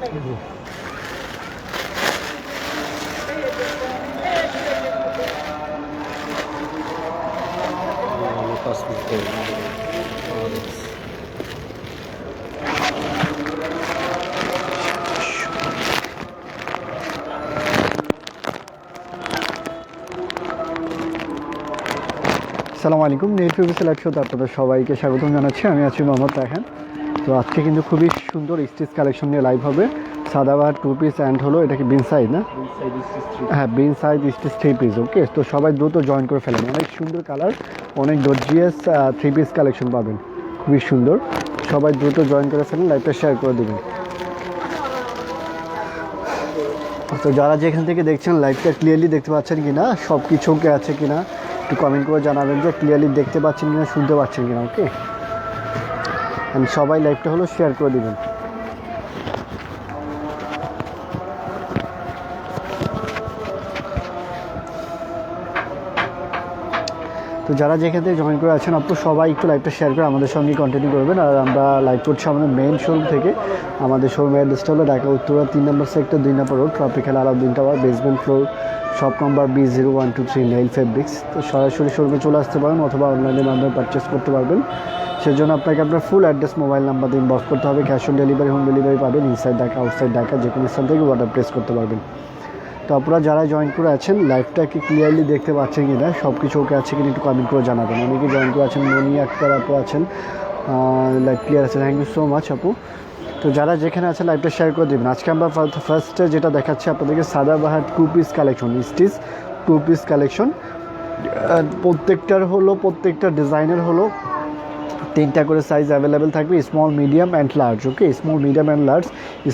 আসসালামু আলাইকুম, net review selection আপনাদের সবাইকে স্বাগতম জানাচ্ছি। আমি আছি মোহাম্মদ রায়হান। তো আজকে কিন্তু খুবই সুন্দর স্টিচ কালেকশন নিয়ে লাইভ হবে। সাদাবাহার 2 পিস অ্যান্ড হলো এটা কি বিন সাইজ না? হ্যাঁ, বিন সাইজ স্টিচ 3 পিস। ওকে, তো সবাই দ্রুত জয়েন করে ফেলেন। অনেক সুন্দর কালার, অনেক গর্জিয়াস 3 পিস কালেকশন পাবেন, খুবই সুন্দর। সবাই দ্রুত জয়েন করে ফেলেন, লাইভটা শেয়ার করে দেবেন। তো যারা যেখান থেকে দেখছেন লাইভটা ক্লিয়ারলি দেখতে পাচ্ছেন কিনা, সব কিছু ওকে আছে কিনা একটু কমেন্ট করে জানাবেন যে ক্লিয়ারলি দেখতে পাচ্ছেন কিনা, শুনতে পাচ্ছেন কিনা। ওকে, আমি সবাই লাইভটা হলো শেয়ার করে দেবেন। তো যারা যেখান থেকে জয়েন করে আছেন আপু, সবাই একটু লাইভটা শেয়ার করে আমাদের সঙ্গে কন্টিনিউ করবেন। আর আমরা লাইভ করছি আমাদের মেইন শোরুম থেকে। আমাদের শোরুমের অ্যাড্রেসটা হলো Dhaka Uttara 3 number sector 2 number road, tropical Alauddin tower, basement floor, shop number B0123 nail fabrics. তো সরাসরি শোরুমে চলে আসতে পারেন অথবা অনলাইনের মাধ্যমে পারচেস করতে পারবেন। সেজন্য আপনাকে আপনার ফুল অ্যাড্রেস, মোবাইল নাম্বার দিয়ে ইনবক্স করতে হবে। Cash on delivery, home delivery পাবেন। ইনসাইড ঢাকা, আউটসাইড ঢাকা, যে কোনো স্থান থেকে অর্ডার প্লেস করতে পারবেন। তো আপনারা যারা জয়েন করে আছেন লাইভটাকে ক্লিয়ারলি দেখতে পাচ্ছেন কিনা, সব কিছু ওকে আছে কিনা একটু কমেন্ট করে জানাবেন। অনেকে জয়েন করে আছেন, মনি আক্তার আপু আছেন, লাইভ ক্লিয়ার আছে, থ্যাংক ইউ সো মাচ আপু। তো যারা যেখানে আছে লাইভটা শেয়ার করে দেবেন। আজকে আমরা ফার্স্টে যেটা দেখাচ্ছি আপনাদেরকে Sadabahar 2 piece collection, stitch 2 piece collection. প্রত্যেকটা ডিজাইনের হলো 3টা করে সাইজ অ্যাভেলেবেল থাকবে, small, medium and large. Okay, small, medium and large.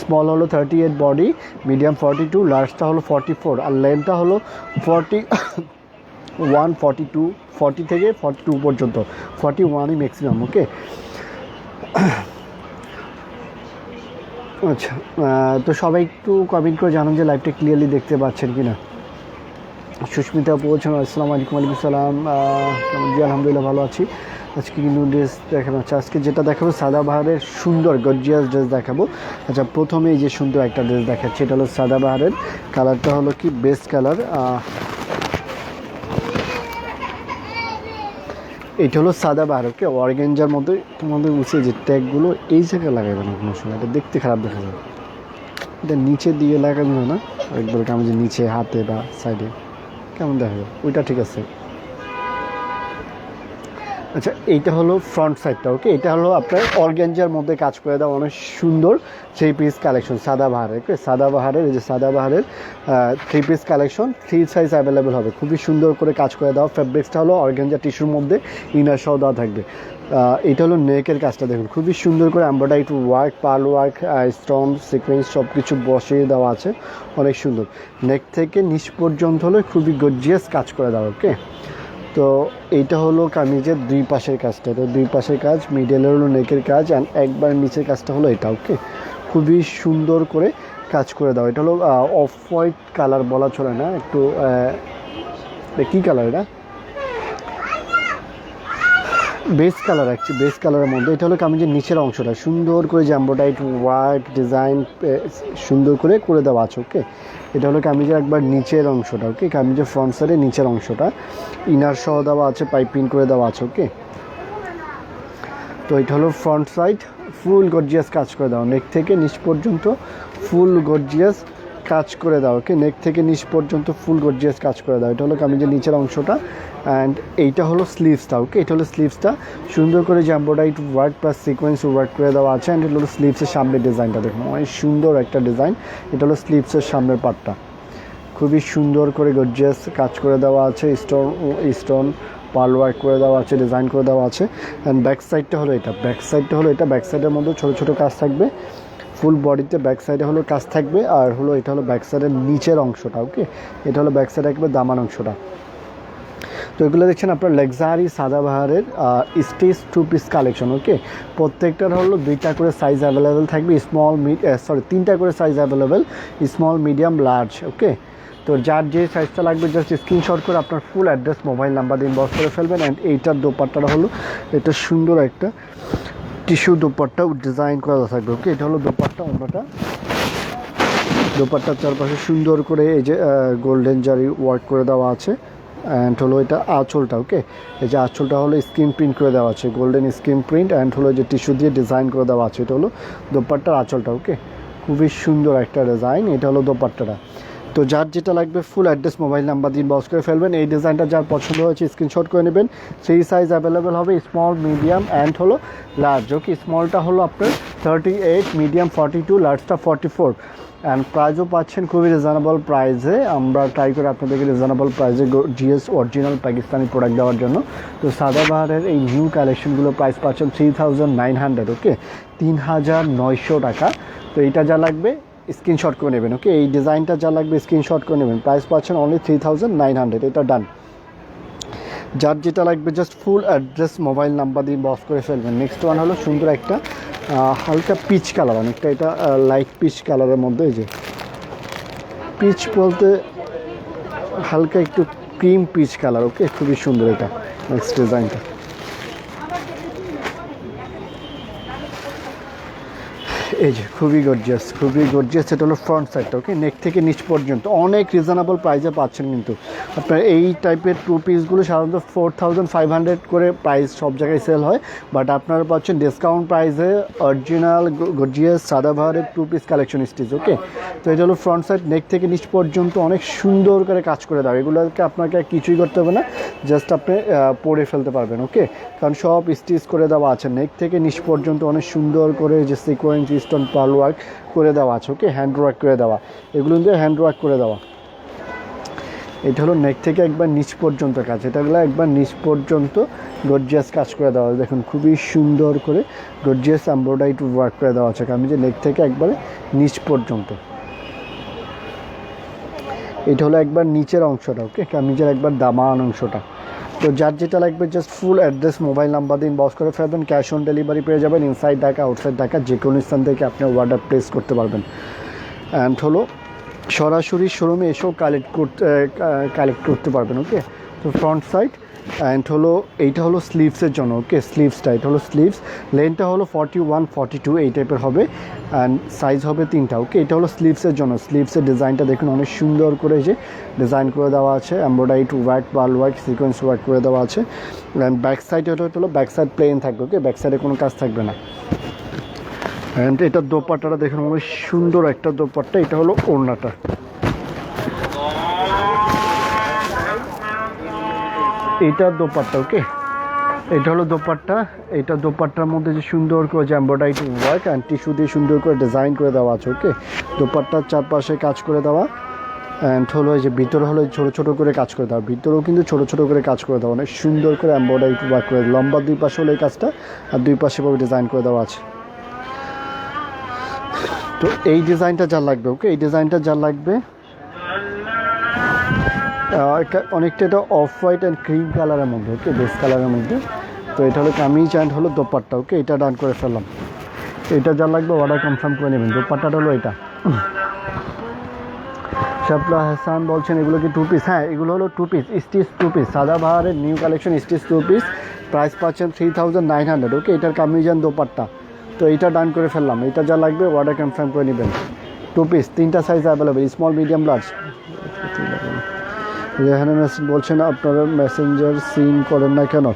Small হলো 38 বডি, মিডিয়াম 42, লার্জটা হলো 44, আর লেন্থটা হলো 41, 42, 40 থেকে 42 পর্যন্ত, 41ই ম্যাক্সিমাম। ওকে, আচ্ছা, তো সবাই একটু কমেন্ট করে জানান যে লাইভটা ক্লিয়ারলি দেখতে পাচ্ছেন কিনা। সুস্মিতা বলছেন আসসালামু আলাইকুম। ওয়ালাইকুম সালাম। কেমন জি? আলহামদুলিল্লাহ ভালো আছি। আজকে কিন্তু ড্রেস দেখানো হচ্ছে। আজকে যেটা দেখাবো সাদাবাহারের সুন্দর গর্জিয়াস ড্রেস দেখাবো। আচ্ছা, প্রথমে এই যে সুন্দর একটা ড্রেস দেখাচ্ছি, এটা হলো সাদাবাহারের। কালারটা হলো কি বেস্ট কালার। এটা হলো সাদাবাহার। ওকে, অর্গানজার মধ্যে তোমাদের উঠছে যে ট্যাগগুলো এই জায়গায় লাগাবে না কোনো সময়, এটা দেখতে খারাপ দেখা যাবে। এটা নিচে দিয়ে লাগানো না, একবার কেমন যে নিচে হাতে বা সাইডে কেমন দেখা যাবে, ওইটা ঠিক আছে। আচ্ছা, এইটা হলো ফ্রন্ট সাইডটা। ওকে, এটা হলো আপনার অর্গানজার মধ্যে কাজ করে দেওয়া অনেক সুন্দর 3 পিস কালেকশন সাদাবাহারের। ওকে, সাদাবাহারের এই যে সাদাবাহারের 3 পিস কালেকশন, 3 সাইজ অ্যাভেলেবেল হবে। খুবই সুন্দর করে কাজ করে দেওয়া। ফ্যাব্রিক্সটা হলো অর্গানজা টিস্যুর মধ্যে, ইনার সহ দেওয়া থাকবে। এটা হলো নেকের কাজটা দেখুন, খুবই সুন্দর করে embroidery work, pearl work, stone sequence সব কিছু বসিয়ে দেওয়া আছে, অনেক সুন্দর। নেক থেকে নিচ পর্যন্ত হলো খুবই গর্জিয়াস কাজ করে দেওয়া। ওকে, তো এইটা হলো কামিজের 2 পাশের কাজটা। তো 2 পাশের কাজ, মিডলের হলো নেকের কাজ, অ্যান্ড একবার নিচের কাজটা হলো এটা। ওকে, খুবই সুন্দর করে কাজ করে দাও। এটা হলো অফ হোয়াইট কালার বলা চলে না, একটু কী কালার এটা, বেস কালার, অ্যাকচুয়ালি বেস কালারের মধ্যে। এটা হলো কামিজের নিচের অংশটা, সুন্দর করে যে এমব্রয়ডারি ওয়ার্ক ডিজাইন সুন্দর করে করে দেওয়া আছে। ওকে, এটা হলো কামিজের একবার নিচের অংশটা। ওকে, কামিজের ফ্রন্ট সাইডের নিচের অংশটা ইনার সহ দেওয়া আছে, পাইপিং করে দেওয়া আছে। ওকে, তো এটা হলো ফ্রন্ট সাইড, ফুল গর্জিয়াস কাজ করে দাও, নেক থেকে নিচ পর্যন্ত ফুল গর্জিয়াস কাজ করে দাও। ওকে, নেক থেকে নিচ পর্যন্ত ফুল গর্জিয়াস কাজ করে দাও। এটা হলো কামিজের নিচের অংশটা, অ্যান্ড এইটা হলো স্লিভসটা। ওকে, এটা হলো স্লিভসটা, সুন্দর করে যে embroidery work plus sequence work করে দেওয়া আছে। অ্যান্ড এটা হলো স্লিভসের সামনের ডিজাইনটা দেখুন, অনেক সুন্দর একটা ডিজাইন। এটা হলো স্লিভসের সামনের পার্টটা, খুবই সুন্দর করে গর্জিয়াস কাজ করে দেওয়া আছে, স্টোন পার্ল ওয়ার্ক করে দেওয়া আছে, ডিজাইন করে দেওয়া আছে। অ্যান্ড ব্যাক সাইডটা হলো এটা, ব্যাক সাইডের মধ্যে ছোটো ছোটো কাজ থাকবে। ফুল বডিতে ব্যাক সাইডে হলো কাজ থাকবে, আর হলো এটা হলো ব্যাক সাইডের নিচের অংশটা। ওকে, এটা হলো ব্যাক সাইডে একবার দামান অংশটা। তো এগুলো দেখছেন আপনার লাক্সারি সাদাবাহারের স্টিচ 2 পিস কালেকশন। ওকে, প্রত্যেকটার হলো 2টা করে সাইজ অ্যাভেলেবেল থাকবে, স্মল 3টা করে size available, small, medium, large. Okay, তো যার যে সাইজটা লাগবে জাস্ট স্ক্রিনশট করে আপনার ফুল অ্যাড্রেস, মোবাইল নাম্বার দিয়ে ইনবক্স করে ফেলবেন। অ্যান্ড এইটার দোপাট্টাটা হলো এটা সুন্দর একটা টিস্যু দোপাট্টা ডিজাইন করা থাকবে। ওকে, এটা হলো দোপাট্টা, অন্যটা দোপাট্টার চারপাশে সুন্দর করে এই যে গোল্ডেন জারি ওয়ার্ক করে দেওয়া আছে। অ্যান্ড হলো এটা আঁচলটা, ওকে, এই যে আঁচলটা হলো স্ক্রিন প্রিন্ট করে দেওয়া আছে, গোল্ডেন স্ক্রিন প্রিন্ট। অ্যান্ড হলো যে টিস্যু দিয়ে ডিজাইন করে দেওয়া আছে, এটা হলো দোপাট্টার আঁচলটা। ওকে, খুবই সুন্দর একটা ডিজাইন, এটা হলো দোপাট্টাটা। তো যার যেটা লাগবে ফুল অ্যাড্রেস মোবাইল নাম্বার দিয়ে বক্স করে ফেলবেন। এই ডিজাইনটা যার পছন্দ হয়েছে স্ক্রিনশট করে নেবেন। 3 সাইজ অ্যাভেলেবেল হবে, স্মল, মিডিয়াম অ্যান্ড হলো লার্জ। ওকে, স্মলটা হলো আপনার 38, মিডিয়াম 42, লার্জটা 44। অ্যান্ড প্রাইসও পাচ্ছেন খুবই রিজনেবল প্রাইসে। আমরা ট্রাই করে আপনাদেরকে রিজনেবল প্রাইসে জিএস অরিজিনাল পাকিস্তানি প্রোডাক্ট দেওয়ার জন্য। তো সাদাবাহারের এই নিউ কালেকশনগুলো প্রাইস পাচ্ছেন 3900। ওকে, 3900 টাকা। তো এইটা যা লাগবে স্ক্রিনশট করে নেবেন। ওকে, এই ডিজাইনটা যা লাগবে স্ক্রিনশট করে নেবেন। প্রাইস পাচ্ছেন অনলি 3900, এটা ডান। যার যেটা লাগবে জাস্ট ফুল অ্যাড্রেস মোবাইল নাম্বার দিয়ে বক্স করে ফেলবেন। নেক্সট ওয়ান হলো সুন্দর একটা হালকা পিচ কালার, অনেকটা এটা লাইট পিচ কালারের মধ্যে। এই যে পিচ বলতে হালকা একটু ক্রিম পিচ কালার। ওকে, খুবই সুন্দর এটা নেক্সট ডিজাইনটা। এই যে খুবই গর্জিয়াস, খুবই গর্জিয়াস। এটা হলো ফ্রন্ট সাইডটা। ওকে, নেক থেকে নিচ পর্যন্ত অনেক রিজনেবল প্রাইসে পাচ্ছেন। কিন্তু আপনার এই টাইপের টু পিসগুলো সাধারণত 4500 করে প্রাইস সব জায়গায় সেল হয়, বাট আপনারা পাচ্ছেন ডিসকাউন্ট প্রাইসে অরিজিনাল গর্জিয়াস সাদাবাহারের two piece collection stitch. Okay, তো এটা হলো ফ্রন্ট সাইড, নেক থেকে নিচ পর্যন্ত অনেক সুন্দর করে কাজ করে দাও। এগুলোকে আপনাকে কিছুই করতে হবে না, জাস্ট আপনি পরে ফেলতে পারবেন। ওকে, কারণ সব স্টিচ করে দেওয়া আছে, নেক থেকে নিচ পর্যন্ত অনেক সুন্দর করে যে সিকোয়েন্স স্টোন পার্ল ওয়ার্ক করে দেওয়া আছে। ওকে, হ্যান্ড ওয়ার্ক করে দেওয়া, এগুলো দিয়ে হ্যান্ড ওয়ার্ক করে দেওয়া। এটা হলো নেক থেকে একবার নিচ পর্যন্ত কাজ, এটাগুলো একবার নিচ পর্যন্ত গর্জিয়াস কাজ করে দেওয়া। দেখুন খুবই সুন্দর করে গর্জিয়াস এমব্রয়ডারি ওয়ার্ক করে দেওয়া আছে কামিজে নেক থেকে একবারে নিচ পর্যন্ত। এটা হলো একবার নিচের অংশটা। ওকে, কামিজের একবার দামান অংশটা। তো যার যেটা লাগবে জাস্ট ফুল অ্যাড্রেস মোবাইল নাম্বার দিয়ে বক্স করে ফেলবেন। ক্যাশ অন ডেলিভারি পেয়ে যাবেন। ইনসাইড ঢাকা, আউটসাইড ঢাকা, যে কোনো স্থান থেকে আপনি অর্ডার প্লেস করতে পারবেন। অ্যান্ড হলো সরাসরি শোরুমে এসেও কালেক্ট করতে পারবেন। ওকে, তো ফ্রন্ট সাইড। অ্যান্ড হলো এইটা হলো স্লিভসের জন্য। ওকে, স্লিভসটা, এটা হলো স্লিভস। লেনটা হলো 41, 42 এই টাইপের হবে। অ্যান্ড সাইজ হবে 3টা। ওকে, এটা হলো স্লিভসের জন্য। স্লিভসের ডিজাইনটা দেখুন অনেক সুন্দর করে যে ডিজাইন করে দেওয়া আছে, embroidery work, pearl work, sequence work করে দেওয়া আছে। অ্যান্ড ব্যাক সাইড এটা হলো ব্যাক সাইড প্লেন থাকবে। ওকে, ব্যাক সাইডে কোনো কাজ থাকবে না। অ্যান্ড এটা দোপাট্টাটা দেখুন অনেক সুন্দর একটা দোপাট্টা। এটা হলো ওড়নাটা। এটা দোপাট্টা। ওকে, এটা হলো দোপাট্টা। এটা দোপাট্টার মধ্যে যে সুন্দর করে যে এমব্রয়ডারি ওয়ার্ক অ্যান্ড টিস্যু দিয়ে সুন্দর করে ডিজাইন করে দেওয়া আছে। ওকে, দোপাট্টার চারপাশে কাজ করে দেওয়া। অ্যান্ড হলো এই যে ভিতরে হলো ছোটো ছোটো করে কাজ করে দেওয়া, ভিতরেও কিন্তু ছোটো ছোটো করে কাজ করে দেওয়া, অনেক সুন্দর করে এমব্রয়ডারি ওয়ার্ক করে লম্বা দুই পাশে হলো এই কাজটা, আর দুই পাশে ভাবে ডিজাইন করে দেওয়া আছে। তো এই ডিজাইনটা যা লাগবে। ওকে, এই ডিজাইনটা যা লাগবে অনেকটা এটা অফ হোয়াইট অ্যান্ড ক্রিম কালারের মধ্যে। ওকে, বেস কালারের মধ্যে। তো এটা হলো কামিজ অ্যান্ড হলো দোপাট্টা। ওকে, এটা ডান করে ফেললাম। এটা যা লাগবে অর্ডার কনফার্ম করে নেবেন। দোপাট্টাটা হলো এটা। শাপলা হাসান বলছেন এগুলো কি টু পিস? হ্যাঁ, এগুলো হলো two piece stitch, two piece সাদাবাহারের new collection stitch two piece. Price পাচ্ছেন 3900। ওকে, এটার কামিজ অ্যান্ড দোপাট্টা। তো এটা ডান করে ফেললাম। এটা যা লাগবে অর্ডার কনফার্ম করে নেবেন। টু পিস, 3টা size available, small, medium, large. Rehana Nasrin বলছেন আপনারা মেসেঞ্জার সিন করেন না কেন?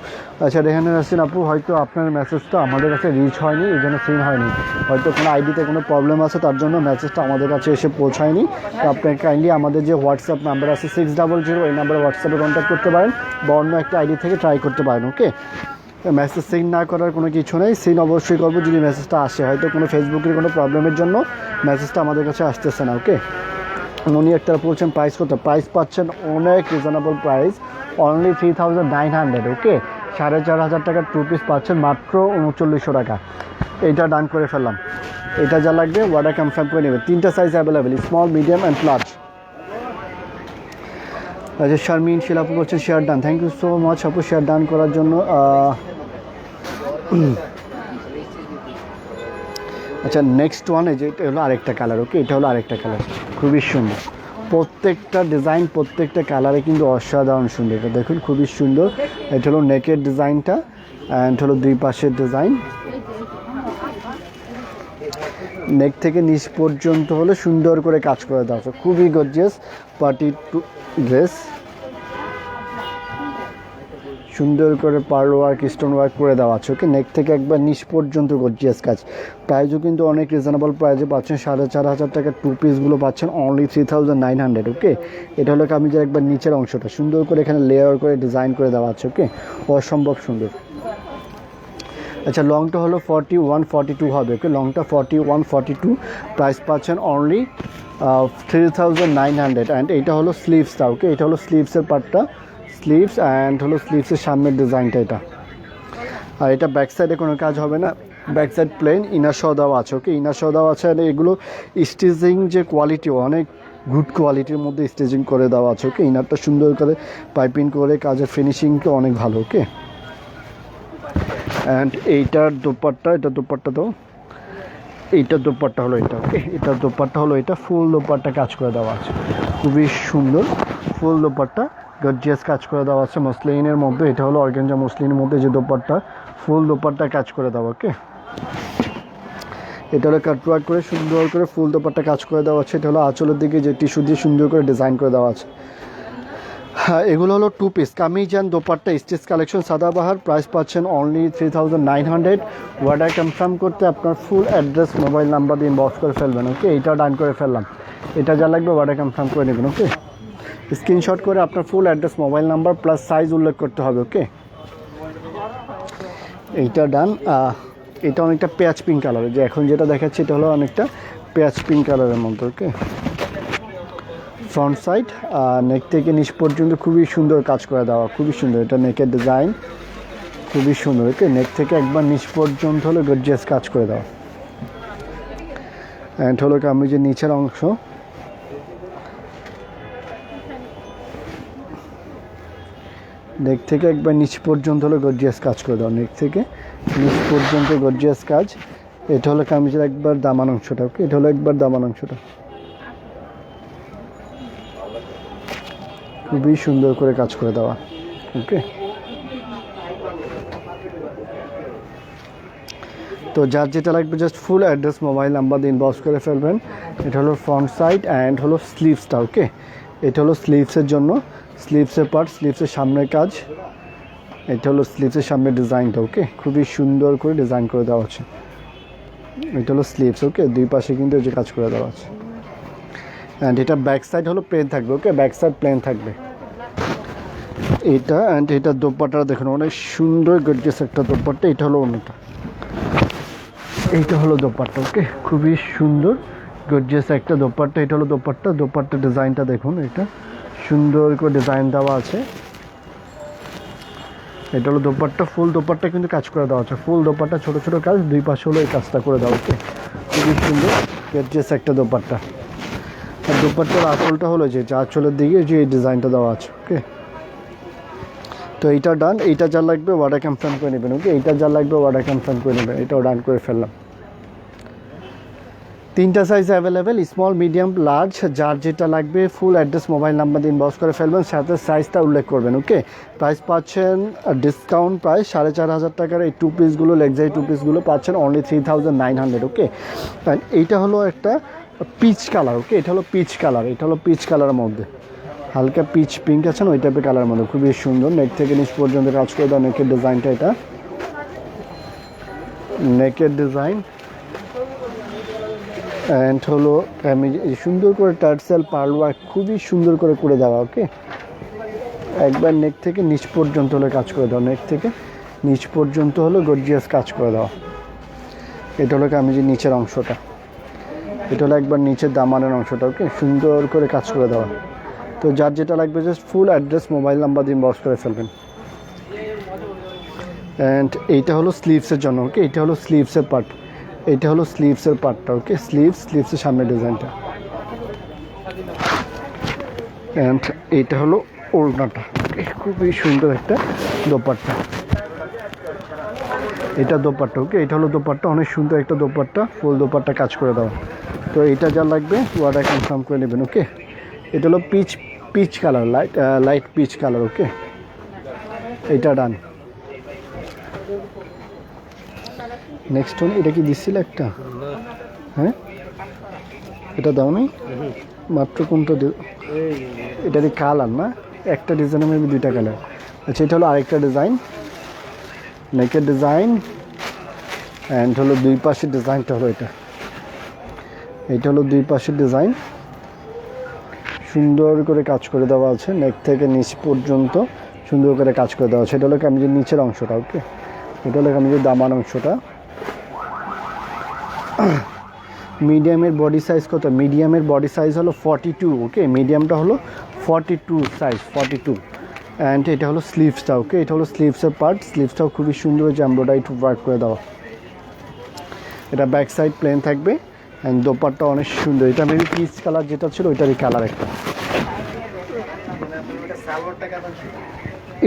আচ্ছা রেহানা নাসরিন আপু, হয়তো আপনার মেসেজটা আমাদের কাছে রিচ হয়নি, এই জন্য সিন হয়নি। হয়তো কোনো আইডিতে কোনো প্রবলেম আছে, তার জন্য মেসেজটা আমাদের কাছে এসে পৌঁছায়নি। তো আপনাকে কাইন্ডলি আমাদের যে হোয়াটসঅ্যাপ নাম্বার আছে 600, এই নাম্বারে হোয়াটসঅ্যাপে কন্ট্যাক্ট করতে পারেন বা অন্য একটা আইডি থেকে ট্রাই করতে পারেন। ওকে, মেসেজ সিন না করার কোনো কিছু নেই, সিন অবশ্যই করবো যদি মেসেজটা আসে। হয়তো কোনো ফেসবুকের কোনো প্রবলেমের জন্য মেসেজটা আমাদের কাছে আসতেছে না। ওকে, উনি একটা বলছেন প্রাইস কত? প্রাইস পাচ্ছেন অনেক রিজনেবল প্রাইস, অনলি 3900। ওকে, 4500 টাকার টু পিস পাচ্ছেন মাত্র 3900 টাকা। এইটা ডান করে ফেললাম। এটা যা লাগবে অর্ডার কনফার্ম করে নেবেন। 3টা size available, small, medium and large. আচ্ছা শারমিন শিলা আপু বলছেন share done. Thank you so much আপু শেয়ার ডান করার জন্য। আচ্ছা নেক্সট ওয়ান, এই যে এটা হলো আরেকটা কালার। ওকে, এটা হলো আরেকটা কালার, খুবই সুন্দর। প্রত্যেকটা ডিজাইন, প্রত্যেকটা কালারে কিন্তু অসাধারণ সুন্দর। এটা দেখুন খুবই সুন্দর। এটা হলো নেকের ডিজাইনটা অ্যান্ড হলো দুই পাশের ডিজাইন। নেক থেকে নিচ পর্যন্ত হলো সুন্দর করে কাজ করে দেওয়া আছে, খুবই গর্জিয়াস পার্টি ড্রেস। সুন্দর করে পার্ল ওয়ার্ক, স্টোন ওয়ার্ক করে দেওয়া আছে। ওকে, নেক থেকে একবার নিচ পর্যন্ত গর্জিয়াস কাজ। প্রাইসও কিন্তু অনেক রিজনেবল প্রাইসে পাচ্ছেন, 4,500 টাকার 2 পিসগুলো পাচ্ছেন অনলি 3,900। ওকে, এটা হলো কামিজের একবার নিচের অংশটা, সুন্দর করে এখানে লেয়ার করে ডিজাইন করে দেওয়া আছে। ওকে, অসম্ভব সুন্দর। আচ্ছা, লংটা হলো 41-42 হবে। ওকে, লংটা 41-42, প্রাইস পাচ্ছেন অনলি 3,900। অ্যান্ড এইটা হলো স্লিভসটা। ওকে, এটা হলো স্লিভসের পার্টটা, স্লিভস অ্যান্ড হলো স্লিভসের সামনের ডিজাইনটা এটা। আর এটা ব্যাক সাইডে কোনো কাজ হবে না, ব্যাক সাইড প্লেন, ইনার সহ দেওয়া আছে। ওকে, ইনার সহ দেওয়া আছে। আর এগুলো স্টিচিং যে কোয়ালিটি, অনেক গুড কোয়ালিটির মধ্যে স্টিচিং করে দেওয়া আছে। ওকে, ইনারটা সুন্দর করে পাইপিং করে, কাজের ফিনিশিংটা অনেক ভালো। ওকে, অ্যান্ড এইটার দোপাট্টা, এটা দোপাট্টা তো, এইটার দোপাট্টা হলো এটা। ওকে, এটার দোপাট্টা হলো এটা, ফুল দোপাট্টা কাজ করে দেওয়া আছে, খুবই সুন্দর ফুল দোপাট্টা গর্জিয়াস কাজ করে দেওয়া আছে মসলিনের মধ্যে। এটা হলো অর্গানজা মসলিনের মধ্যে যে দোপাট্টা, ফুল দোপাট্টা কাজ করে দেওয়া। ওকে, এটা হলো কাটওয়ার্ক করে সুন্দর করে ফুল দোপাট্টা কাজ করে দেওয়া আছে। এটা হলো আঁচলের দিকে যে টিস্যু দিয়ে সুন্দর করে ডিজাইন করে দেওয়া আছে। হ্যাঁ, এগুলো হলো 2 piece kameez and dupatta stitch collection Sadabahar. Price পাচ্ছেন অনলি 3,900। অর্ডার কনফার্ম করতে আপনার ফুল অ্যাড্রেস, মোবাইল নাম্বার দিয়ে ইনবক্স করে ফেলবেন। ওকে, এইটা ডান করে ফেললাম, এটা যা লাগবে অর্ডার কনফার্ম করে নেবেন। ওকে, স্ক্রিনশট করে আপনার full address, mobile number plus size উল্লেখ করতে হবে। ওকে, এইটা ডান। এটা অনেকটা পেঁয়াজ পিঙ্ক কালারের, যে এখন যেটা দেখাচ্ছি এটা হলো অনেকটা পেঁয়াজ পিঙ্ক কালারের মতো। ওকে, ফ্রন্ট সাইড নেক থেকে নিচ পর্যন্ত খুবই সুন্দর কাজ করে দেওয়া, খুবই সুন্দর। এটা নেকের ডিজাইন খুবই সুন্দর। ওকে, নেক থেকে একবার নিচ পর্যন্ত হলো গর্জিয়াস কাজ করে দেওয়া। অ্যান্ড হলো কামিজের নিচের অংশ, নেক থেকে একবার নিচ পর্যন্ত হলো গর্জিয়াস কাজ করে দেওয়া, নেক থেকে নিচ পর্যন্ত গর্জিয়াস কাজ। এটা হলো কামিজের একবার দামান অংশটা। ওকে, এটা হলো একবার দামান অংশটা, খুবই সুন্দর করে কাজ করে দেওয়া। ওকে, তো যার যেটা লাগবে জাস্ট ফুল অ্যাড্রেস, মোবাইল নাম্বার দিয়ে ইনবক্স করে ফেলবেন। এটা হলো ফ্রন্ট সাইড অ্যান্ড হলো স্লিভসটা। ওকে, এটা হলো স্লিভসের জন্য, স্লিভসের পার্ট, স্লিভসের সামনের কাজ। এটা হলো স্লিভসের সামনের ডিজাইনটা। ওকে, খুবই সুন্দর করে ডিজাইন করে দেওয়া আছে। এটা হলো স্লিভস। ওকে, দুই পাশে কিন্তু এই যে কাজ করে দেওয়া আছে। অ্যান্ড এটা ব্যাক সাইড হলো প্লেন থাকবে। ওকে, ব্যাক সাইড প্লেন থাকবে এটা। অ্যান্ড এটা দোপাট্টা দেখুন, অনেক সুন্দর গর্জিয়াস একটা দোপাট্টা। এটা হলো অন্যটা, এইটা হলো দোপাট্টা। ওকে, খুবই সুন্দর গর্জিয়াস একটা দোপাট্টা। এটা হলো দোপাট্টা, দোপাট্টা ডিজাইনটা দেখুন, এটা সুন্দর করে ডিজাইন দেওয়া আছে। এটা হলো দোপাট্টা, ফুল দোপাট্টা কিন্তু কাজ করে দেওয়া আছে, ফুল দোপাট্টা ছোটো ছোটো কাজ, দুই পাশে হলো এই কাজটা করে দেওয়া। ওকে, খুবই সুন্দর গর্জিয়াস একটা দোপাট্টা। আর দোপাট্টার আঁচলটা হলো যে আঁচলের দিকে যে এই ডিজাইনটা দেওয়া আছে। ওকে, তো এইটা ডান। এইটা যা লাগবে অর্ডার কনফার্ম করে নেবেন। ওকে, এইটা যা লাগবে অর্ডার কনফার্ম করে নেবেন। এটাও ডান করে ফেললাম। 3টা size available, small, medium, large, যার যেটা লাগবে ফুল অ্যাড্রেস, মোবাইল নাম্বার দিয়ে ইনবক্স করে ফেলবেন, সাথে সাইজটা উল্লেখ করবেন। ওকে, প্রাইস পাচ্ছেন ডিসকাউন্ট প্রাইস 4,500 টাকার এই 2 পিসগুলো, লেক্সারি 2 পিসগুলো পাচ্ছেন অনলি 3,900। ওকে, অ্যান্ড এইটা হলো একটা পিচ কালার। ওকে, এটা হলো পিচ কালার, এটা হলো পিচ কালারের মধ্যে হালকা পিচ পিঙ্ক আছে না, ওই টাইপের কালারের মধ্যে খুবই সুন্দর। নেক থেকে নিচ পর্যন্ত কাজ করে দেওয়া, নেকের ডিজাইনটা এটা, নেকের ডিজাইন। অ্যান্ড হলো সুন্দর করে টার্সেল পার্ল ওয়ার্ক খুবই সুন্দর করে করে দেওয়া। ওকে, একবার নেক থেকে নিচ পর্যন্ত হলো কাজ করে দেওয়া, নেক থেকে নিচ পর্যন্ত হলো গর্জিয়াস কাজ করে দেওয়া। এটা হলো কামিজের নিচের অংশটা, এটা হলো একবার নিচের দামানের অংশটা। ওকে, সুন্দর করে কাজ করে দেওয়া। তো যার যেটা লাগবে জাস্ট ফুল অ্যাড্রেস, মোবাইল নাম্বার দিয়ে ইনবক্স করে ফেলবেন। অ্যান্ড এইটা হলো স্লিভসের জন্য। ওকে, এটা হলো স্লিভসের পার্ট, এটা হলো স্লিভসের পার্টটা। ওকে, স্লিভসের সামনে ডিজাইনটা। অ্যান্ড এইটা হলো ওড়নাটা। ওকে, খুবই সুন্দর একটা দোপাট্টা, এটা দোপাট্টা। ওকে, এটা হলো দোপাট্টা, অনেক সুন্দর একটা দোপাট্টা, ফুল দোপাট্টা কাজ করে দেওয়া। তো এটা যা লাগবে অর্ডার কনফার্ম করে নেবেন। ওকে, এটা হলো peach colour, light peach colour. Okay, এটা ডান। নেক্সট এটা কি দিচ্ছিল একটা, হ্যাঁ এটা দাও নাই মাত্র কোনটা এটারই কালার না একটা ডিজাইনের মেবি দুইটা কালার আচ্ছা এটা হলো আরেকটা ডিজাইন নেকের ডিজাইন অ্যান্ড হলো দুই পাশের ডিজাইনটা হলো এটা হলো দুই পাশের ডিজাইন সুন্দর করে কাজ করে দেওয়া আছে নেক থেকে নিচ পর্যন্ত সুন্দর করে কাজ করে দেওয়া আছে এটা হলো কামিজের নিচের অংশটা ওকে এটা হলো কামিজের দামান অংশটা মিডিয়ামের বডি সাইজ কত মিডিয়ামের বডি সাইজ হলো 42 ওকে মিডিয়ামটা হলো 42 সাইজ 42 অ্যান্ড এটা হলো স্লিভসটা ওকে এটা হলো স্লিভসের পার্ট স্লিভসটাও খুবই সুন্দর যে এমব্রয়ডারি ওয়ার্ক করে দেওয়া এটা ব্যাক সাইড প্লেন থাকবে অ্যান্ড দোপাট্টা অনেক সুন্দর এটা মেবি পিচ কালার যেটা ছিল ওইটারই কালার একটা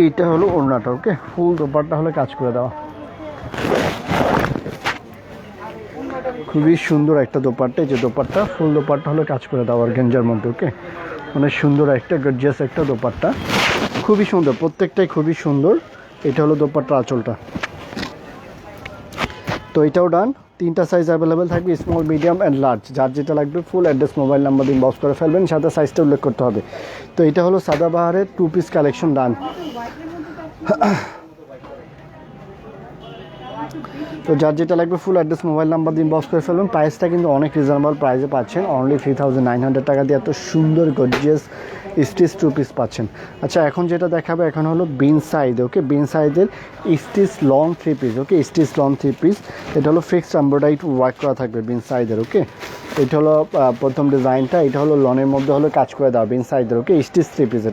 এইটা হলো ওড়নাটা ওকে ফুল দোপাট্টা হলে কাজ করে দেওয়া খুবই সুন্দর একটা দোপাট্টা এই যে দোপাট্টা ফুল দোপাট্টা হলে কাজ করে দেওয়া অর্গানজার মধ্যে ওকে অনেক সুন্দর একটা গর্জিয়াস একটা দোপাট্টা খুবই সুন্দর প্রত্যেকটাই খুবই সুন্দর এটা হলো দোপাট্টার আঁচলটা তো এটাও ডান তিনটা সাইজ অ্যাভেলেবেল থাকবে স্মল মিডিয়াম অ্যান্ড লার্জ যার যেটা লাগবে ফুল অ্যাড্রেস মোবাইল নাম্বার দিন বক্স করে ফেলবেন সাথে সাইজটা উল্লেখ করতে হবে তো এটা হলো সাদাবাহারের 2 পিস কালেকশন ডান তো যার যেটা লাগবে ফুল অ্যাড্রেস মোবাইল নাম্বার দিন বক্স করে ফেলবেন প্রাইসটা কিন্তু অনেক রিজনেবল প্রাইসে পাচ্ছেন অনলি 3900 টাকা দিয়ে এত সুন্দর গর্জিয়াস স্টিচ 2 পিস পাচ্ছেন আচ্ছা এখন যেটা দেখাবে এখন হলো বিন সাইজ ওকে বিন সাইজের stitch long 3 piece okay stitch long 3 piece এটা হলো ফিক্সড এমব্রয়ডারি ওয়ার্ক করা থাকবে বিন সাইজের ওকে এটা হলো প্রথম ডিজাইনটা এটা হলো লনের মধ্যে হলো কাজ করে দেওয়া বিন সাইজের ওকে স্টিচ 3 পিস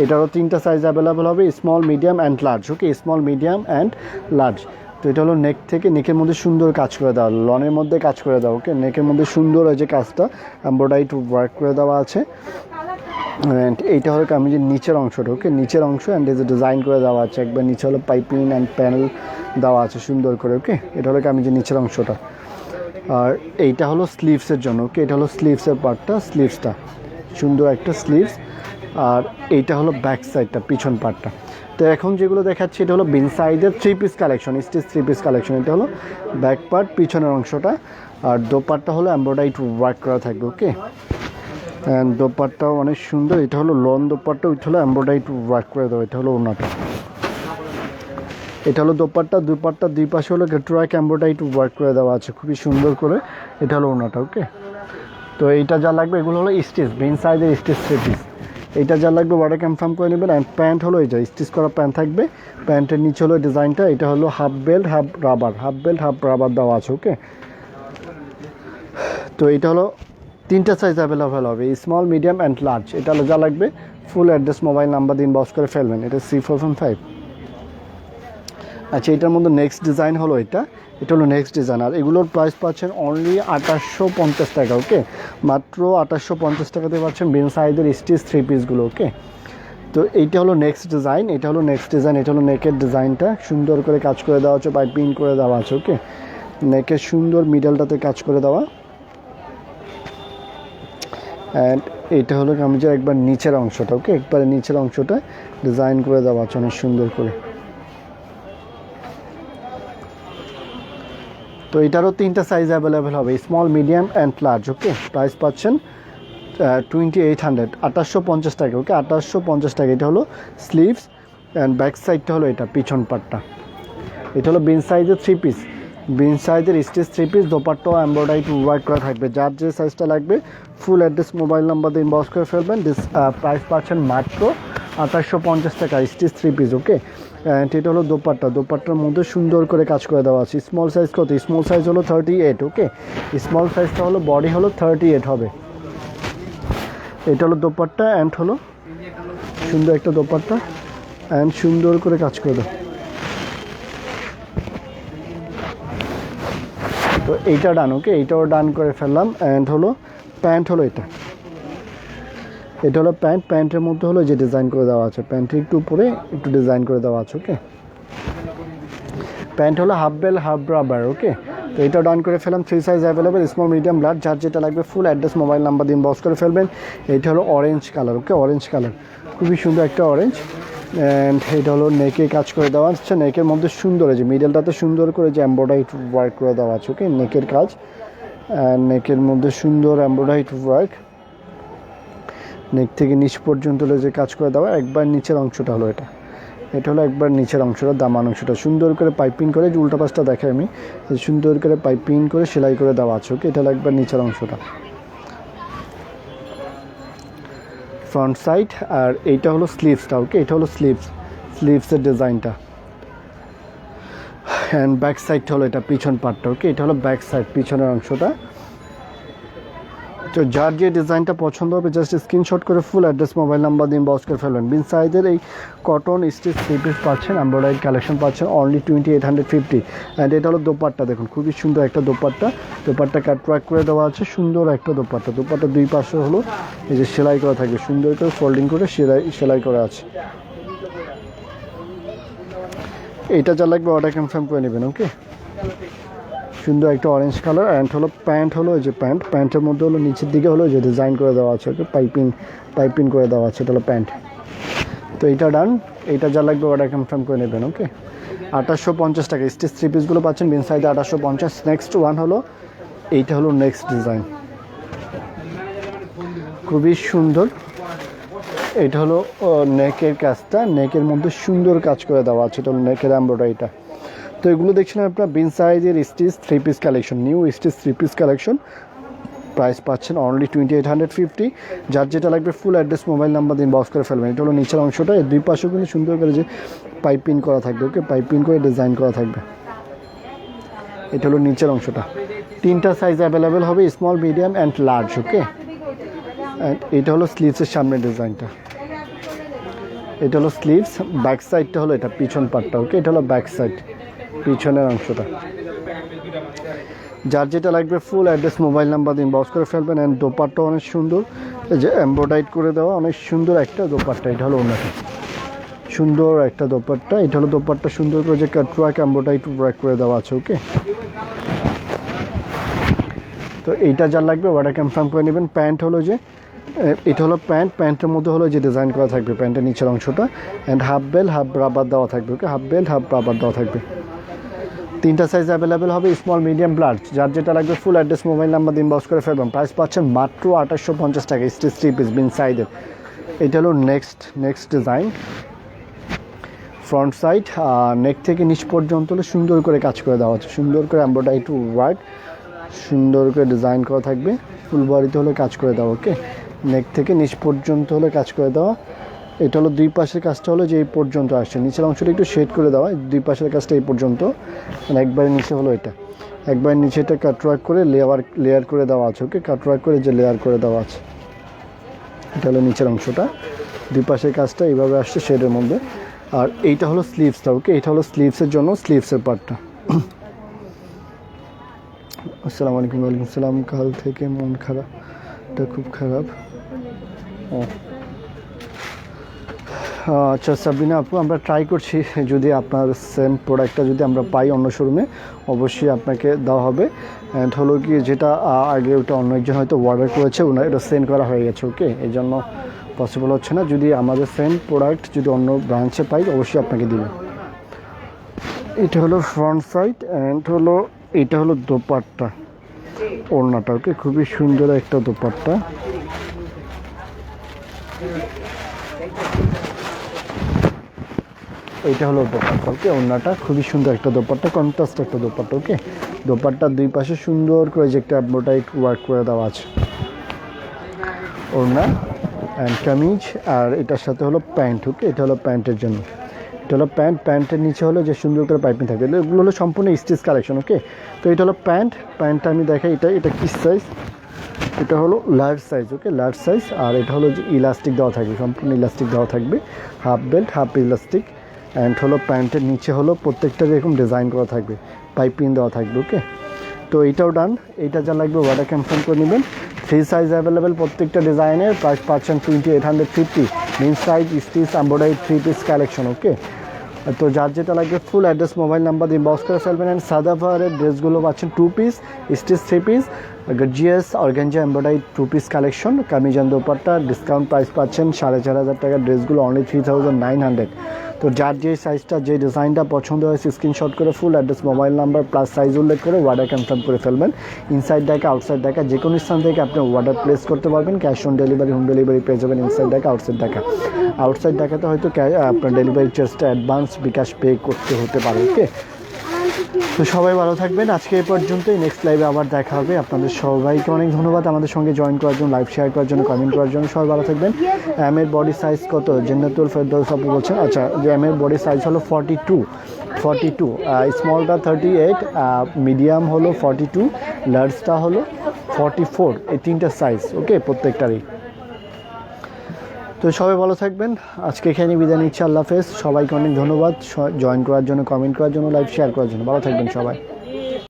এটারও তিনটা সাইজ অ্যাভেলেবেল হবে small medium and large okay small medium and large তো এটা হলো নেক থেকে নেকের মধ্যে সুন্দর কাজ করে দেওয়া লনের মধ্যে কাজ করে দেওয়া ওকে নেকের মধ্যে সুন্দর ওই যে কাজটা এমব্রয়ডারি ওয়ার্ক করে দেওয়া আছে অ্যান্ড এইটা হলো কামিজের নিচের অংশটা ওকে নিচের অংশ অ্যান্ড এই যে ডিজাইন করে দেওয়া আছে একবার নিচে হলো পাইপিং অ্যান্ড প্যানেল দেওয়া আছে সুন্দর করে ওকে এটা হলো কামিজের নিচের অংশটা আর এইটা হলো স্লিভসের জন্য ওকে এটা হলো স্লিভসের পার্টটা স্লিভসটা সুন্দর একটা স্লিভস আর এইটা হলো ব্যাক সাইডটা পিছন পার্টটা তো এখন যেগুলো দেখাচ্ছি এটা হলো বিন সাইজের 3 piece collection stitch 3 piece collection এটা হলো ব্যাক পার্ট পিছনের অংশটা আর দোপাট্টা হলো এমব্রয়ডারি ওয়ার্ক করা থাকবে ওকে অ্যান্ড দোপাট্টাও অনেক সুন্দর এটা হলো লন দোপাট্টা ওইটা হলো এমব্রয়ডারি ওয়ার্ক করে দেওয়া এটা হলো ওনাটা এটা হলো দোপাট্টা দুই পাশে হলো গেটওয়ার্ক এমব্রয়ডারি ওয়ার্ক করে দেওয়া আছে খুবই সুন্দর করে এটা হলো ওনাটা ওকে তো এইটা যা লাগবে এগুলো হলো স্টিচ বিন সাইজের স্টিচ 3 পিস এইটা যা লাগবে অর্ডার কনফার্ম করে নেবেন অ্যান্ড প্যান্ট হলো এইটা স্টিচ করা প্যান্ট থাকবে প্যান্টের নিচে হলো ডিজাইনটা এটা হলো হাফ বেল্ট হাফ রাবার দেওয়া আছে ওকে তো এটা হলো তিনটা সাইজ অ্যাভেলেবেল হবে স্মল মিডিয়াম অ্যান্ড লার্জ এটা হলো যা লাগবে ফুল অ্যাড্রেস মোবাইল নাম্বার দিন বক্স করে ফেলবেন এটা C415 আচ্ছা এটার মধ্যে নেক্সট ডিজাইন হলো এটা হলো নেক্সট ডিজাইন আর এগুলোর প্রাইস পাচ্ছেন অনলি 2850 টাকা ওকে মাত্র 2850 টাকাতে পাচ্ছেন বিন সাইজের স্টিচ 3 পিসগুলো ওকে তো এইটা হলো নেক্সট ডিজাইন এটা হলো নেকের ডিজাইনটা সুন্দর করে কাজ করে দেওয়া আছে পাইপিং করে দেওয়া আছে ওকে নেকের সুন্দর মিডলটাতে কাজ করে দেওয়া অ্যান্ড এইটা হলো কামিজের একবার নিচের অংশটা ওকে একবারে নিচের অংশটা ডিজাইন করে দেওয়া আছে অনেক সুন্দর করে তো এটারও তিনটা সাইজ অ্যাভেলেবেল হবে small medium and large okay price পাচ্ছেন 2850 টাকা ওকে 2850 টাকা এটা হলো স্লিভস অ্যান্ড ব্যাক সাইডটা হলো এটা পিছন পাটটা এটা হলো বিন সাইজের 3 পিস বিন সাইজের stitch 3 piece dupatta embroidery work করা থাকবে যার যে সাইজটা লাগবে ফুল অ্যাড্রেস মোবাইল নাম্বার দিয়ে ইনবক্স করে ফেলবেন প্রাইস পাচ্ছেন মাত্র 2850 টাকা স্টিচ 3 পিস ওকে অ্যান্ড এটা হলো দোপাট্টার মধ্যে সুন্দর করে কাজ করে দেওয়া আছে স্মল সাইজ কত স্মল সাইজ হলো 38 ওকে স্মল সাইজটা হলো বডি হলো 38 হবে এটা হলো দোপাট্টা অ্যান্ড হলো সুন্দর একটা দোপাট্টা অ্যান্ড সুন্দর করে কাজ করে দাও তো এইটা ডান ওকে এইটাও ডান করে ফেললাম অ্যান্ড হলো প্যান্ট হলো এটা হলো প্যান্টের মধ্যে হলো যে ডিজাইন করে দেওয়া আছে প্যান্টের একটু উপরে একটু ডিজাইন করে দেওয়া আছে ওকে প্যান্ট হলো হাফ বেল হাফ রাবার ওকে তো এটাও ডান করে ফেলাম 3 size available small medium large যার যেটা লাগবে ফুল অ্যাড্রেস মোবাইল নাম্বার দিয়ে ইনবক্স করে ফেলবেন এইটা হলো orange colour okay orange colour খুবই সুন্দর একটা অরেঞ্জ অ্যান্ড এটা হলো নেকে কাজ করে দেওয়া আছে নেকের মধ্যে সুন্দর যে মিডলটাতে সুন্দর করে যে এমব্রয়ডারি ওয়ার্ক করে দেওয়া আছে ওকে নেকের কাজ আর নেকের মধ্যে সুন্দর এমব্রয়ডারি ওয়ার্ক, নেক থেকে নিচ পর্যন্ত যে কাজ করে দেওয়া। একবার নিচের অংশটা হলো এটা, এটা হলো একবার নিচের অংশটা, দামান অংশটা সুন্দর করে পাইপিং করে, যে উল্টা পাশটা দেখাই আমি, সুন্দর করে পাইপিং করে সেলাই করে দেওয়া আছে। ওকে, এটা হলো একবার নিচের অংশটা, ফ্রন্ট সাইড। আর এইটা হলো স্লিভসটা। ওকে, এটা হলো স্লিভসের ডিজাইনটা। অ্যান্ড ব্যাক সাইডটা হলো এটা, পিছন পার্টটা। ওকে, এটা হলো ব্যাক সাইড, পিছনের অংশটা। তো যার যে ডিজাইনটা পছন্দ হবে জাস্ট স্ক্রিনশট করে ফুল অ্যাড্রেস, মোবাইল নাম্বার দিয়ে ইনবক্স করে ফেলবেন। বিন সাইজের এই কটন স্টিচ থ্রি পিস পাচ্ছেন, এমব্রয়ডারি কালেকশন পাচ্ছেন অনলি 2850। অ্যান্ড এটা হলো দোপাট্টা, দেখুন খুবই সুন্দর একটা দোপাট্টা কাটওয়ার্ক করে দেওয়া আছে, সুন্দর একটা দোপাট্টা দুই পাশে হলো এই যে সেলাই করা থাকবে, সুন্দর করে ফোল্ডিং করে সেলাই করা আছে। এটা যা লাগবে অর্ডার কনফার্ম করে নেবেন। ওকে, সুন্দর একটা অরেঞ্জ কালার। অ্যান্ড হলো প্যান্ট, হলো এই যে প্যান্টের মধ্যে হলো নিচের দিকে হলো যে ডিজাইন করে দেওয়া আছে। ওকে, পাইপিং করে দেওয়া আছে, এটা হলো প্যান্ট। তো এইটা ডান, এইটা যা লাগবে অর্ডার কনফার্ম করে নেবেন। ওকে, 2850 টাকা স্টিচ থ্রি পিসগুলো পাচ্ছেন বিন সাইডে 2850। নেক্সট ওয়ান হলো এইটা, হলো নেক্সট ডিজাইন, খুবই সুন্দর। এটা হলো নেকের কাজটা, নেকের মধ্যে সুন্দর কাজ করে দেওয়া আছে, এটা হলো নেকের এমব্রয়ডারিটা। তো এগুলো দেখছিলেন আপনার বিন সাইজের stitch three piece collection, new stitch three piece collection. Price পাচ্ছেন অনলি 2850। যার যেটা লাগবে ফুল অ্যাড্রেস, মোবাইল নাম্বার দিন বক্স করে ফেলবেন। এটা হলো নিচের অংশটা, এর দুই পাশেও কিন্তু সুন্দর করে যে পাইপিং করা থাকবে। ওকে, পাইপিং করে ডিজাইন করা থাকবে। এটা হলো নিচের অংশটা, তিনটা সাইজ অ্যাভেলেবেল হবে, small, medium and large. Okay, and এটা হলো স্লিভসের সামনের ডিজাইনটা, এটা হলো স্লিভস। ব্যাক সাইডটা হলো এটা, পিছন পার্টটা। ওকে, এটা হলো ব্যাক সাইড, পিছনের অংশটা। যার যেটা লাগবে ফুল অ্যাড্রেস, মোবাইল নাম্বার দিন বক্স করে ফেলবেন। অ্যান্ড দোপাট্টা অনেক সুন্দর, এই যে এমব্রয়ডারি করে দেওয়া, অনেক সুন্দর একটা দোপাট্টা। এটা হলো ওনাটা, সুন্দর একটা দোপাট্টা। এটা হলো দোপাট্টা, সুন্দর করে যে কাটওয়ার্ক এমব্রয়ডারি ওয়ার্ক করে দেওয়া আছে। ওকে, তো এইটা যার লাগবে অর্ডার কনফার্ম করে নেবেন। প্যান্ট হলো যে এটা হলো প্যান্টের মধ্যে হলো যে ডিজাইন করা থাকবে প্যান্টের নিচের অংশটা। And half bell half rubber দেওয়া থাকবে। Okay, half bell half rubber দেওয়া থাকবে। তিনটা সাইজ অ্যাভেলেবেল হবে, স্মল, মিডিয়াম, লার্জ। যার যেটা লাগবে ফুল অ্যাড্রেস, মোবাইল নাম্বার দিয়ে ইনবক্স করে ফেলবেন। প্রাইস পাচ্ছেন মাত্র 2850 টাকা স্টিচ থ্রি পিস বিন সাইডের। এটা হলো নেক্সট ডিজাইন, ফ্রন্ট সাইড। নেক থেকে নিচ পর্যন্ত হলো সুন্দর করে কাজ করে দেওয়া আছে, সুন্দর করে এমব্রয়ডারি টু ওয়ার্ক, সুন্দর করে ডিজাইন করা থাকবে, ফুল বডিতে হলে কাজ করে দেওয়া। ওকে, নেক থেকে নিচ পর্যন্ত হলে কাজ করে দেওয়া। এটা হলো দুই পাশের কাজটা হলো যে এই পর্যন্ত আসছে, নিচের অংশটা একটু শেড করে দেওয়া, দুই পাশের কাজটা এই পর্যন্ত। একবারে নিচে হলো এটা, একবার নিচে এটা কাটওয়ার্ক করে লেয়ার করে দেওয়া আছে। ওকে, কাটওয়ার্ক করে যে লেয়ার করে দেওয়া আছে, এটা হলো নিচের অংশটা। দুই পাশের কাজটা এইভাবে আসছে শেডের মধ্যে। আর এইটা হলো স্লিভসটা। ওকে, এটা হলো স্লিভসের জন্য, স্লিভসের পার্টটা। আসসালামু আলাইকুম। ওয়ালাইকুম সালাম। কাল থেকে মন খারাপ, এটা খুব খারাপ। ও আচ্ছা সাবিনা আপু, আমরা ট্রাই করছি, যদি আপনার সেম প্রোডাক্টটা যদি আমরা পাই অন্য শোরুমে অবশ্যই আপনাকে দেওয়া হবে। অ্যান্ড হলো কি যেটা আগে ওটা অন্য একজন হয়তো অর্ডার করেছে, ওনার এটা সেন্ড করা হয়ে গেছে। ওকে, এই জন্য পসিবল হচ্ছে না। যদি আমাদের সেম প্রোডাক্ট যদি অন্য ব্রাঞ্চে পাই অবশ্যই আপনাকে দেবে। এটা হলো ফ্রন্ট সাইড। অ্যান্ড হলো এটা হলো দোপাট্টা, ওড়নাটা। ওকে, খুবই সুন্দর একটা দোপাট্টা। এইটা হলো দোপাট্টা। ওকে, ওড়নাটা খুবই সুন্দর একটা দোপাট্টা, কন্ট্রাস্ট একটা দোপাট্টা। ওকে, দোপাট্টার দুই পাশে সুন্দর করে যে একটা এমব্রয়ডারি ওয়ার্ক করে দেওয়া আছে, ওড়না অ্যান্ড কামিজ। আর এটার সাথে হলো প্যান্ট। ওকে, এটা হলো প্যান্টের জন্য, এটা হলো প্যান্টের নিচে হলো যে সুন্দর করে পাইপিং থাকবে। এগুলো হলো সম্পূর্ণ স্টিচ কালেকশন। ওকে, তো এটা হলো প্যান্টটা আমি দেখাই। এটা কি সাইজ, এটা হলো লার্জ সাইজ। ওকে, লার্জ সাইজ। আর এটা হলো যে ইলাস্টিক দেওয়া থাকবে, সম্পূর্ণ ইলাস্টিক দেওয়া থাকবে, half belt half elastic. And হলো প্যান্টের নিচে হলো প্রত্যেকটা এরকম ডিজাইন করা থাকবে, পাইপিং দেওয়া থাকবে। ওকে, তো এইটাও ডান। এইটা যা লাগবে অর্ডার কনফার্ম করে নেবেন। থ্রি সাইজ অ্যাভেলেবেল প্রত্যেকটা ডিজাইনের। প্রাইস পাচ্ছেন 2850 মিন size stitch embroidery three piece collection. Okay, তো যার যেটা লাগবে ফুল অ্যাড্রেস, মোবাইল নাম্বার দিয়ে ইনবক্স করে ফেলবেন। অ্যান্ড সাদাফারের ড্রেসগুলো পাচ্ছেন two piece stitch three piece gorgeous organza embroidery 2 piece collection, kameez and dupatta, discount price পাচ্ছেন 4,500 টাকার ড্রেসগুলো অনলি 3,900। তো যার যে সাইজটা যে ডিজাইনটা পছন্দ হয়েছে স্ক্রিনশট করে ফুল address mobile number plus size উল্লেখ করে অর্ডার কনফার্ম করে ফেলবেন। ইনসাইড ঢাকা আউটসাইড ঢাকা যে কোনো স্থান থেকে আপনি অর্ডার প্লেস করতে পারবেন। Cash on delivery home delivery পেয়ে যাবেন inside Dhaka outside Dhaka. Outside ঢাকাতে হয়তো আপনার ডেলিভারি চার্জটা অ্যাডভান্স বিকাশ পে করতে হতে পারে। ওকে, তো সবাই ভালো থাকবেন, আজকে এই পর্যন্তই। নেক্সট লাইভে আবার দেখা হবে। আপনাদের সবাইকে অনেক ধন্যবাদ আমাদের সঙ্গে জয়েন করার জন্য, লাইভ শেয়ার করার জন্য, কমেন্ট করার জন্য। সবাই ভালো থাকবেন। এর বডি সাইজ কত জান্নাতুল ফেরদৌস আপু বলছেন? আচ্ছা, যে এর বডি সাইজ হলো 42, স্মলটা 38, মিডিয়াম হলো 42, লার্জটা হলো 44। এই 3টা সাইজ ওকে প্রত্যেকটারই। তো সবাই ভালো থাকবেন, আজকে এখানে বিদায় নিচ্ছি। আল্লাহ হাফেজ। সবাইকে অনেক ধন্যবাদ জয়েন করার জন্য, কমেন্ট করার জন্য, লাইভ শেয়ার করার জন্য। ভালো থাকবেন সবাই।